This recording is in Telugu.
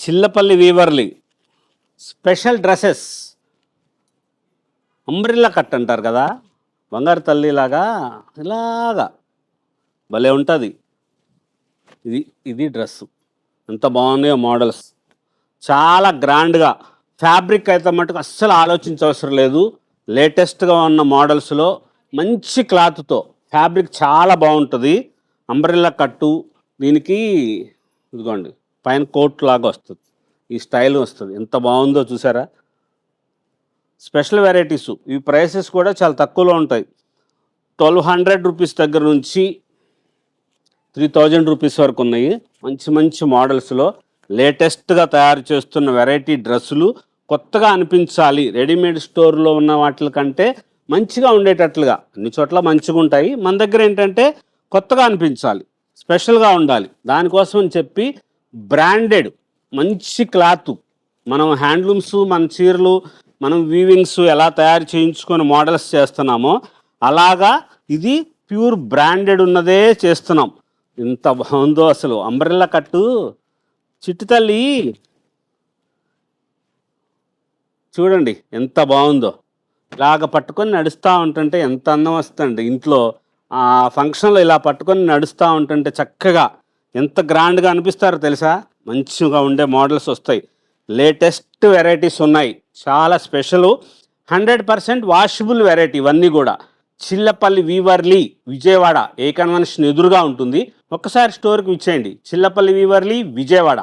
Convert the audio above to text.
చిల్లపల్లి వీవర్లీ స్పెషల్ డ్రెస్సెస్ అంబ్రిల్లా కట్ అంటారు కదా, బంగారు తల్లిలాగా ఇలాగా భలే ఉంటుంది. ఇది ఇది డ్రెస్సు ఎంత బాగున్నాయో మోడల్స్, చాలా గ్రాండ్గా. ఫ్యాబ్రిక్ అయితే మటుకు అస్సలు ఆలోచించవసరం లేదు. లేటెస్ట్గా ఉన్న మోడల్స్లో మంచి క్లాత్తో ఫ్యాబ్రిక్ చాలా బాగుంటుంది. అంబ్రెల్లా కట్టు, దీనికి ఇదిగోండి పైన కోట్ లాగా వస్తుంది, ఈ స్టైల్ వస్తుంది. ఎంత బాగుందో చూసారా. స్పెషల్ వెరైటీస్, ఈ ప్రైసెస్ కూడా చాలా తక్కువలో ఉంటాయి. 1200 రూపీస్ దగ్గర నుంచి 3000 రూపీస్ వరకు ఉన్నాయి. మంచి మంచి మోడల్స్లో లేటెస్ట్గా తయారు చేస్తున్న వెరైటీ డ్రెస్సులు కొత్తగా అనిపించాలి. రెడీమేడ్ స్టోర్లో ఉన్న వాటి కంటే మంచిగా ఉండేటట్లుగా, అన్ని చోట్ల మంచిగా ఉంటాయి, మన దగ్గర ఏంటంటే కొత్తగా అనిపించాలి, స్పెషల్గా ఉండాలి. దానికోసం అని చెప్పి బ్రాండెడ్ మంచి క్లాత్, మనం హ్యాండ్లూమ్స్, మన చీరలు, మనం వీవింగ్స్ ఎలా తయారు చేయించుకొని మోడల్స్ చేస్తున్నామో అలాగా ఇది ప్యూర్ బ్రాండెడ్ ఉన్నదే చేస్తున్నాం. ఎంత బాగుందో అసలు. అంబ్రెల్లా కట్టు చిట్టి తల్లి చూడండి ఎంత బాగుందో. ఇలాగ పట్టుకొని నడుస్తూ ఉంటుంటే ఎంత అందం వస్తుందండి. ఇంట్లో ఆ ఫంక్షన్లో ఇలా పట్టుకొని నడుస్తూ ఉంటుంటే చక్కగా ఎంత గ్రాండ్గా అనిపిస్తారో తెలుసా. మంచిగా ఉండే మోడల్స్ వస్తాయి, లేటెస్ట్ వెరైటీస్ ఉన్నాయి, చాలా స్పెషల్, 100% వాషబుల్ వెరైటీ. ఇవన్నీ కూడా చిల్లపల్లి వీవర్లీ విజయవాడ ఏ కన్వెన్షన్ ఎదురుగా ఉంటుంది. ఒక్కసారి స్టోర్కి ఇచ్చేయండి. చిల్లపల్లి వీవర్లీ విజయవాడ.